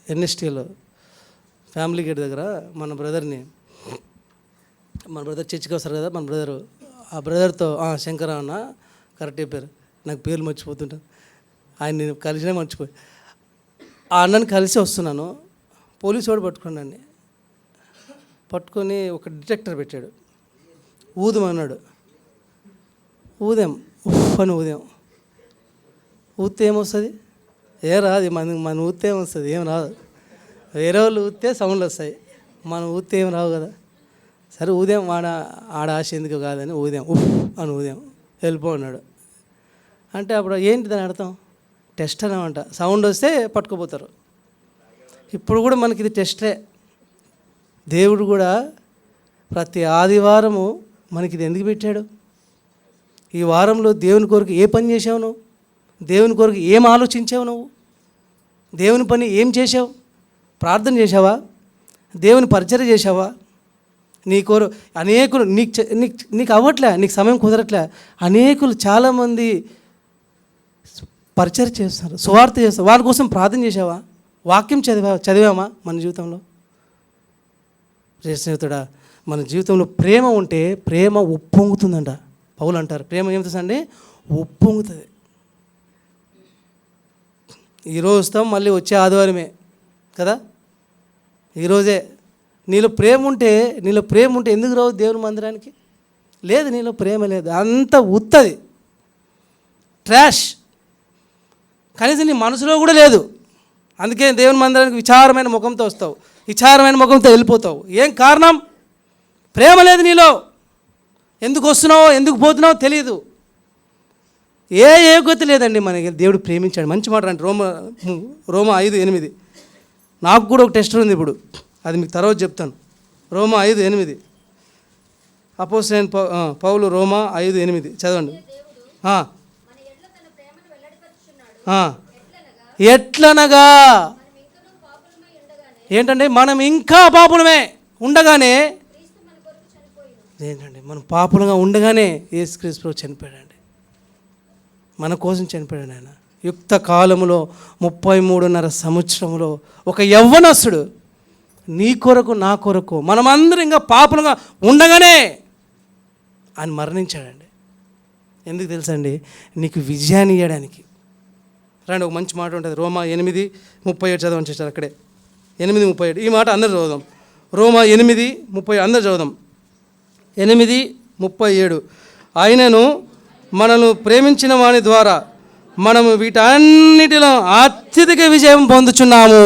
ఎన్ఎస్టీలో ఫ్యామిలీ గేట్ దగ్గర మన బ్రదర్ చర్చికి వస్తారు కదా, మన బ్రదరు, ఆ బ్రదర్తో శంకర అన్న కరెక్ట్ చెప్పారు, నాకు పేర్లు మర్చిపోతుంటాను, ఆయన నేను కలిసినా మర్చిపోయి. ఆ అన్నని కలిసి వస్తున్నాను, పోలీసు వాడు పట్టుకున్నాను, పట్టుకొని ఒక డిటెక్టర్ పెట్టాడు, ఊదమన్నాడు. ఊదాం, ఉఫ్ అని ఊదాం. ఊస్తే ఏమొస్తుంది? రాదు. మన ఊస్తే ఏమొస్తుంది? ఏం రాదు. వేరే వాళ్ళు ఊస్తే సౌండ్లు వస్తాయి, మనం ఊస్తే ఏం రావు కదా. సరే ఊదాం, ఆడ ఆశ ఎందుకు కాదని ఊదాం, ఉఫ్ అని ఊదాం, వెళ్ళిపో అన్నాడు. అంటే అప్పుడు ఏంటి దాని అర్థం? టెస్ట్ అనమాట. సౌండ్ వస్తే పట్టుకుపోతారు. ఇప్పుడు కూడా మనకి ఇది టెస్టే. దేవుడు కూడా ప్రతి ఆదివారము మనకి ఇది ఎందుకు పెట్టాడు? ఈ వారంలో దేవుని కొరకు ఏ పని చేసావు నువ్వు? దేవుని కొరకు ఏం ఆలోచించావు నువ్వు? దేవుని పని ఏం చేసావు? ప్రార్థన చేసావా? దేవుని పరిచర్య చేసావా? నీ కొరకు అనేకులు నీకు అవ్వట్లే, నీకు సమయం కుదరట్లే. అనేకులు చాలామంది పరిచర్య చేస్తారు, సువార్త చేస్తారు, వాళ్ళ కోసం ప్రార్థన చేసావా? వాక్యం చదివామా మన జీవితంలో? స్నేహితుడా, మన జీవితంలో ప్రేమ ఉంటే ప్రేమ ఉప్పొంగుతుందంట. పౌలు అంటారు, ప్రేమ ఏమవుతుందండి? ఉప్పొంగుతుంది. ఈరోజు వస్తాం, మళ్ళీ వచ్చే ఆదివారమే కదా, ఈరోజే. నీలో ప్రేమ ఉంటే ఎందుకు రావు దేవుని మందిరానికి? లేదు, నీలో ప్రేమ లేదు, అంత ఉత్తది, ట్రాష్. కనీసం నీ మనసులో కూడా లేదు. అందుకే దేవుని మందిరానికి విచారమైన ముఖంతో వస్తావు, విచారమైన ముఖంతో వెళ్ళిపోతావు. ఏం కారణం? ప్రేమ లేదు నీలో. ఎందుకు వస్తున్నావో ఎందుకు పోతున్నావో తెలియదు. ఏ యోగ్యత లేదండి మనకి. దేవుడు ప్రేమించాడు. మంచి మాట అంటే రోమా 5:8. నాకు కూడా ఒక టెస్ట్ ఉంది ఇప్పుడు, అది మీకు తర్వాత చెప్తాను. రోమా 5:8 అపోస్తలుడైన పౌలు రోమా 5:8 చదవండి. ఎట్లనగా ఏంటండి? మనం ఇంకా పాపులమే ఉండగానే, ఏంటండి మనం పాపులుగా ఉండగానే యేసుక్రీస్తు ప్రభువు చనిపోయాడండి. మన కోసం చనిపోయాడు ఆయన. యుక్త కాలంలో 33.5 సంవత్సరంలో ఒక యవ్వనస్తుడు నీ కొరకు నా కొరకు మనమందరం ఇంకా పాపులుగా ఉండగానే ఆయన మరణించాడండి. ఎందుకు తెలుసండి? నీకు విజయాన్ని ఇవ్వడానికి. రండి, ఒక మంచి మాట ఉంటుంది. రోమా 8:37 చదవని చేశారు అక్కడే. 8:37 ఈ మాట అందరూ చదువుదాం. రోమా 8:30 అందరూ చదువుదాం. 8:37 ఆయనను మనను ప్రేమించిన వాని ద్వారా మనము వీటన్నిటిలో అత్యధిక విజయం పొందుచున్నాము.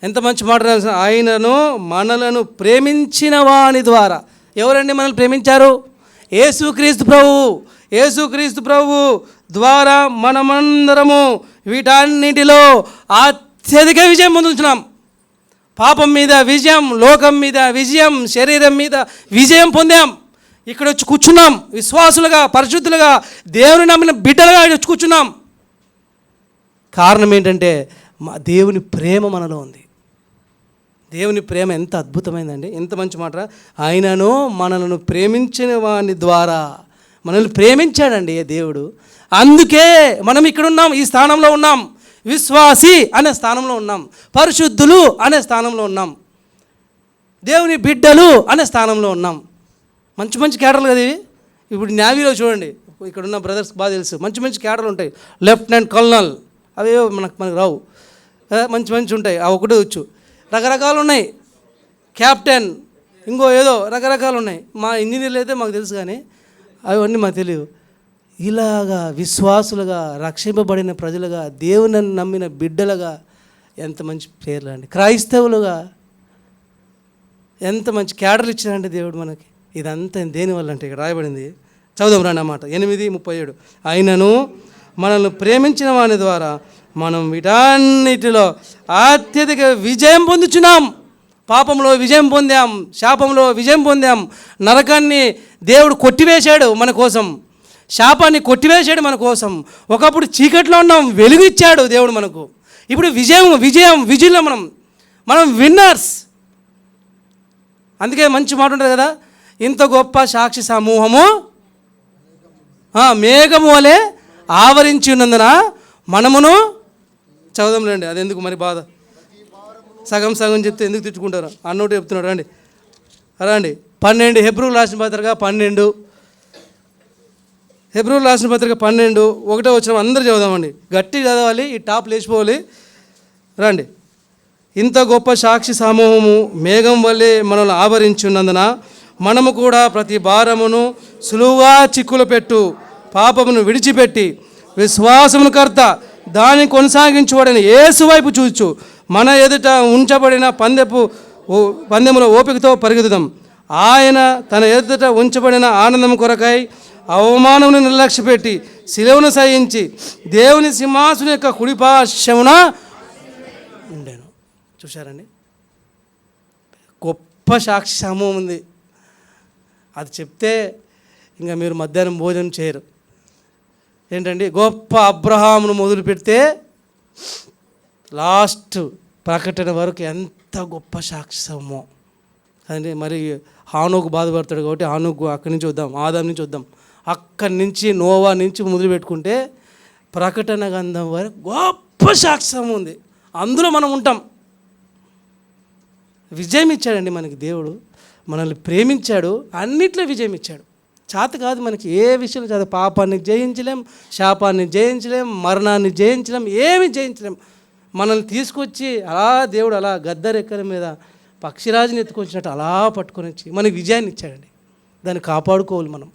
ఎంత మంచి మాట! ఆయనను మనలను ప్రేమించిన వాని ద్వారా. ఎవరండి మనల్ని ప్రేమించారు? యేసుక్రీస్తు ప్రభువు. యేసుక్రీస్తు ప్రభువు ద్వారా మనమందరము వీటన్నిటిలో అత్యధిక విజయం పొందుతున్నాం. పాపం మీద విజయం, లోకం మీద విజయం, శరీరం మీద విజయం పొందాం. ఇక్కడ వచ్చి కూర్చున్నాం విశ్వాసులుగా, పరిశుద్ధులుగా, దేవుని నమ్మిన బిడ్డలుగా వచ్చి కూర్చున్నాం. కారణం ఏంటంటే దేవుని ప్రేమ మనలో ఉంది. దేవుని ప్రేమ ఎంత అద్భుతమైందండి! ఎంత మంచి మాట! ఆయనను మనలను ప్రేమించిన వాని ద్వారా మనల్ని ప్రేమించాడండి దేవుడు. అందుకే మనం ఇక్కడ ఉన్నాం, ఈ స్థానంలో ఉన్నాం. విశ్వాసి అనే స్థానంలో ఉన్నాం, పరిశుద్ధులు అనే స్థానంలో ఉన్నాం, దేవుని బిడ్డలు అనే స్థానంలో ఉన్నాం. మంచి మంచి క్యాడర్లు కదా ఇవి. ఇప్పుడు నేవీలో చూడండి, ఇక్కడ ఉన్న బ్రదర్స్ బాగా తెలుసు, మంచి మంచి క్యాడర్లు ఉంటాయి. లెఫ్టినెంట్ కల్నల్ అవే మనకు రావు, మంచి మంచి ఉంటాయి. ఆ ఒకటే వచ్చు. రకరకాలు ఉన్నాయి. క్యాప్టెన్, ఇంకో ఏదో రకరకాలు ఉన్నాయి. మా ఇంజనీర్లు అయితే మాకు తెలుసు, కానీ అవన్నీ మాకు తెలియదు. ఇలాగా విశ్వాసులుగా, రక్షింపబడిన ప్రజలుగా, దేవుని నమ్మిన బిడ్డలుగా ఎంత మంచి పేర్లు అండి. క్రైస్తవులుగా ఎంత మంచి క్యాడర్లు ఇచ్చారంటే దేవుడు మనకి. ఇదంతా దేనివల్ల అంటే ఇక్కడ రాయబడింది, చదువు రండి అన్నమాట. 8:37 ఆయనను మనల్ని ప్రేమించిన వాని ద్వారా మనం వీటన్నిటిలో అత్యధిక విజయం పొందుచున్నాం. పాపంలో విజయం పొందాం, శాపంలో విజయం పొందాం. నరకాన్ని దేవుడు కొట్టివేశాడు మన కోసం, శాపాన్ని కొట్టివేశాడు మన కోసం. ఒకప్పుడు చీకట్లో ఉన్నాం, వెలుగు ఇచ్చాడు దేవుడు మనకు. ఇప్పుడు విజయంలో మనం విన్నర్స్. అందుకే మంచి మాట ఉంటుంది కదా, ఇంత గొప్ప సాక్షి సమూహము మేఘము వలె ఆవరించి ఉన్నందున మనమును చదువుదాం రండి. అది ఎందుకు మరి బాధ, సగం సగం చెప్తే ఎందుకు తిట్టుకుంటారు? అన్నోటి చెప్తున్నాడు రండి. 12 హెబ్రీయులకు రాసిన పత్రిక 12 హెబ్రీయులకు రాసిన పత్రిక 12 ఒకటో వచనం అందరూ చదువుదామండి. గట్టి చదవాలి, ఈ టాప్ లేచిపోవాలి. రండి. ఇంత గొప్ప సాక్షి సమూహము మేఘం వల్లే మనల్ని ఆవరించి ఉన్నందున మనము కూడా ప్రతి భారమును సులువుగా చిక్కులు పెట్టు పాపమును విడిచిపెట్టి విశ్వాసమును కర్త దాన్ని కొనసాగించబడిన యేసు వైపు చూచు మన ఎదుట ఉంచబడిన పందెములో ఓపికతో పరిగెత్తుదాం. ఆయన తన ఎదుట ఉంచబడిన ఆనందం కొరకై అవమానమును నిర్లక్ష్యపెట్టి శిలువను సహించి దేవుని సింహాసనం యొక్క కుడిపార్శ్వమున ఉండెను. చూశారండి, గొప్ప సాక్షి సమూహం ఉంది. అది చెప్తే ఇంకా మీరు మధ్యాహ్నం భోజనం చేయరు. ఏంటండి, గొప్ప అబ్రహామును మొదలు పెడితే లాస్ట్ ప్రకటన వరకు ఎంత గొప్ప సాక్షి సమూహం కదండి. మరి హానోకు బాధపడతాడు కాబట్టి హానోకు అక్కడి నుంచి వద్దాం, ఆదాం నుంచి వద్దాం. అక్కడి నుంచి నోవా నుంచి మొదలు పెట్టుకుంటే ప్రకటన గ్రంథం వరకు గొప్ప సాక్షి సమూహం ఉంది. అందులో మనం ఉంటాం. విజయం ఇచ్చాడండి మనకి దేవుడు, మనల్ని ప్రేమించాడు, అన్నిట్లో విజయం ఇచ్చాడు. చేత కాదు మనకి ఏ విషయంలో చేత. పాపాన్ని జయించలేం, శాపాన్ని జయించలేం, మరణాన్ని జయించలేం, ఏమి జయించలేం. మనల్ని తీసుకొచ్చి అలా దేవుడు అలా గద్దరెక్కల మీద పక్షిరాజుని ఎత్తుకొచ్చినట్టు అలా పట్టుకొని వచ్చి మనకి విజయాన్ని ఇచ్చాడండి. దాన్ని కాపాడుకోవాలి. మనం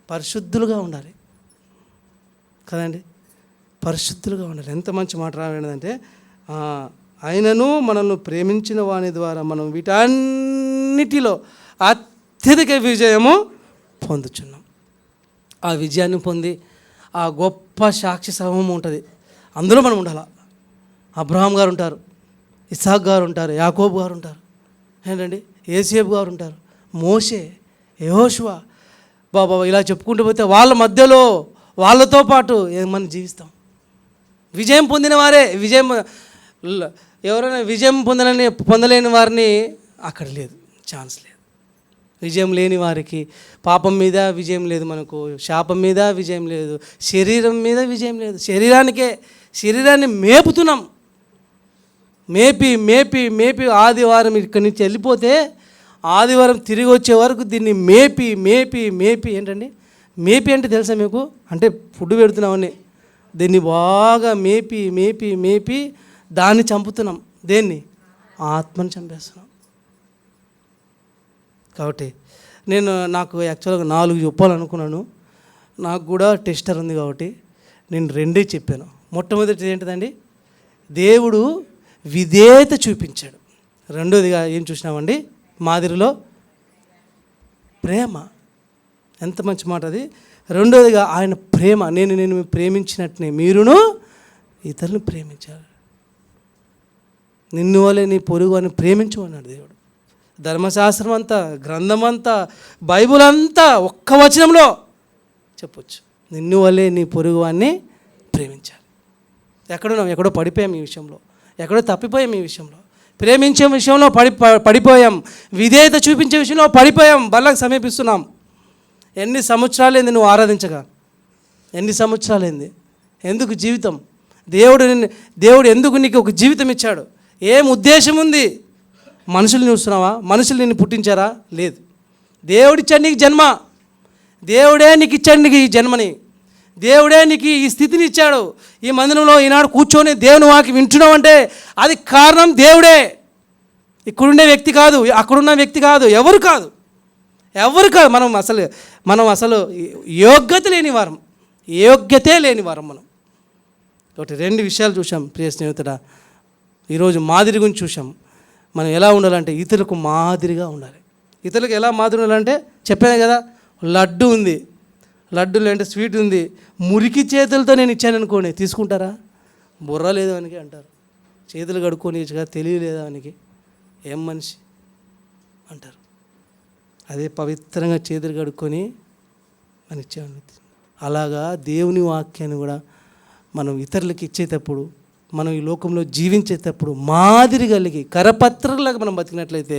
పరిశుద్ధులుగా ఉండాలి కదండి, పరిశుద్ధులుగా ఉండాలి. ఎంత మంచి మాట రావేంటంటే ఆయనను మనల్ని ప్రేమించిన వాని ద్వారా మనం వీటన్నిటిలో అత్యధిక విజయము పొందుచున్నాం. ఆ విజయాన్ని పొంది ఆ గొప్ప సాక్షి సమూహం ఉంటుంది, అందులో మనం ఉండాలి. అబ్రహాం గారు ఉంటారు, ఇస్సాక్ గారు ఉంటారు, యాకోబు గారు ఉంటారు, ఏంటండి యేసేపు గారు ఉంటారు, మోషే, యెహోషువ, బాబా ఇలా చెప్పుకుంటూ పోతే వాళ్ళ మధ్యలో వాళ్ళతో పాటు మనం జీవిస్తాం. విజయం పొందిన వారే ఎవరైనా విజయం పొందలేని వారిని అక్కడ లేదు, ఛాన్స్ లేదు. విజయం లేని వారికి పాపం మీద విజయం లేదు, మనకు శాపం మీద విజయం లేదు, శరీరం మీద విజయం లేదు. శరీరాన్ని మేపుతున్నాం. మేపి ఆదివారం ఇక్కడి నుంచి వెళ్ళిపోతే ఆదివారం తిరిగి వచ్చే వరకు దీన్ని మేపి ఏంటండి మేపి అంటే తెలుసా మీకు? అంటే ఫుడ్ పెడుతున్నామని దీన్ని బాగా మేపి దాన్ని చంపుతున్నాం. దేన్ని? ఆత్మని చంపేస్తున్నాం. కాబట్టి నాకు యాక్చువల్గా 4 చెప్పాలనుకున్నాను. నాకు కూడా టెస్టర్ ఉంది కాబట్టి నేను 2 చెప్పాను. మొట్టమొదటి ఏంటిదండి? దేవుడు విధేయత చూపించాడు. రెండోదిగా ఏం చూసినామండి? మాదిరిలో ప్రేమ. ఎంత మంచి మాట అది. రెండోదిగా ఆయన ప్రేమ, నేను ప్రేమించినట్టునే మీరును ఇతరులను ప్రేమించారు. నిన్ను వలె నీ పొరుగు అని ప్రేమించు అన్నాడు దేవుడు. ధర్మశాస్త్రం అంతా, గ్రంథం అంతా, బైబుల్ అంతా ఒక్క వచనంలో చెప్పొచ్చు. నిన్ను వలె నీ పొరుగు అని ప్రేమించాలి. ఎక్కడో పడిపోయాం ఈ విషయంలో, ఎక్కడో తప్పిపోయాం ఈ విషయంలో. ప్రేమించే విషయంలో పడిపోయాం, విధేయత చూపించే విషయంలో పడిపోయాం, బల్లకు సమీపిస్తున్నాం. ఎన్ని సంవత్సరాలైంది నువ్వు ఆరాధించగా? ఎన్ని సంవత్సరాలైంది? ఎందుకు జీవితం? దేవుడు ఎందుకు నీకు ఒక జీవితం ఇచ్చాడు? ఏం ఉద్దేశం ఉంది? మనుషులు చూస్తున్నావా? మనుషులు నిన్ను పుట్టించారా? లేదు. దేవుడిచ్చాడు నీకు జన్మ. దేవుడే నీకు ఇచ్చాడు నీకు ఈ జన్మని. దేవుడే నీకు ఈ స్థితిని ఇచ్చాడు. ఈ మందిరంలో ఈనాడు కూర్చొని దేవుని వాక్యం వింటున్నావు అంటే అది కారణం దేవుడే. ఇక్కడుండే వ్యక్తి కాదు, అక్కడున్న వ్యక్తి కాదు, ఎవరు కాదు. మనం అసలు యోగ్యతే లేని వారం మనం. ఒకటి 2 విషయాలు చూసాం ప్రియ స్నేహితుడా. ఈరోజు మాదిరి గురించి చూసాం. మనం ఎలా ఉండాలంటే ఇతరులకు మాదిరిగా ఉండాలి. ఇతరులకు ఎలా మాదిరి ఉండాలంటే చెప్పాను కదా, లడ్డు ఉంది, లడ్డూలు అంటే స్వీట్ ఉంది, మురికి చేతులతో నేను ఇచ్చాను అనుకోండి, తీసుకుంటారా? బుర్ర లేదు వానికి అంటారు. చేతులు కడుక్కొని తెలియలేదా వానికి, ఏం మనిషి అంటారు. అదే పవిత్రంగా చేతులు కడుక్కొని మనం ఇచ్చాను. అలాగా దేవుని వాక్యాన్ని కూడా మనం ఇతరులకి ఇచ్చేటప్పుడు, మనం ఈ లోకంలో జీవించేటప్పుడు మాదిరి కలిగి కరపత్రలాగా మనం బతికినట్లయితే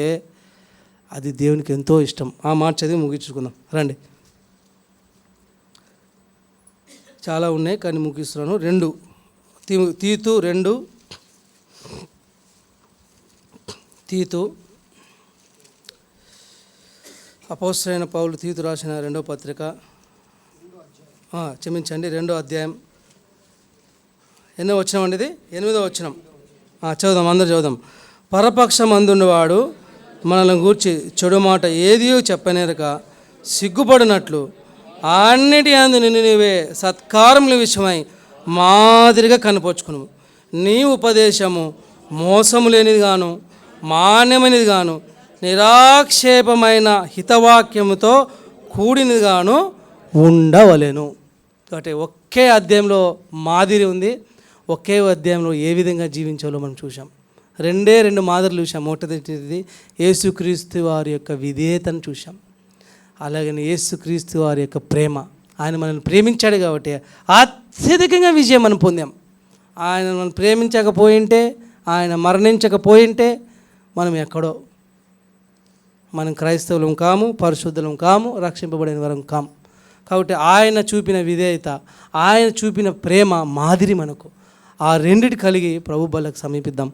అది దేవునికి ఎంతో ఇష్టం. ఆ మాట చదివి ముగించుకుందాం రండి. చాలా ఉన్నాయి కానీ ముగిస్తున్నాను. 2 తీతు 2 తీతు అపోస్తలుడైన పౌలు తీతు రాసిన 2వ పత్రిక, క్షమించండి 2వ అధ్యాయం. ఎన్నో వచనం అండి ఇది? 8వ వచనం. చదువుదాం, అందరూ చదువుదాం. పరపక్షం అందున్నవాడు మనల్ని గూర్చి చెడు మాట ఏదియో చెప్పనేరక సిగ్గుపడినట్లు అన్నిటి అందు నిన్ను నీవే సత్కారముల విషయమై మాదిరిగా కనపరుచుకును. నీ ఉపదేశము మోసము లేనిది గాను మాన్యమైనది గాను నిరాక్షేపమైన హితవాక్యముతో కూడినది గాను ఉండవలెను. కాబట్టి ఒకే అధ్యాయంలో మాదిరి ఉంది, ఒకే అధ్యాయంలో ఏ విధంగా జీవించాలో మనం చూసాం. 2 మాదిరిలు చూసాం. మొదటిది యేసుక్రీస్తు వారి యొక్క విధేయతను చూసాం. అలాగని యేసుక్రీస్తు వారి యొక్క ప్రేమ, ఆయన మనల్ని ప్రేమించాడు కాబట్టి అత్యధికంగా విజయం మనం పొందాం. ఆయన మనం ప్రేమించకపోయింటే, ఆయన మరణించకపోయింటే మనం ఎక్కడో, మనం క్రైస్తవులం కాము, పరిశుద్ధులం కాము, రక్షింపబడిన వరం కాము. కాబట్టి ఆయన చూపిన విధేయత, ఆయన చూపిన ప్రేమ మాదిరి మనకు. ఆ రెండిటి కలిగి ప్రభు బలకు సమీపిద్దాం.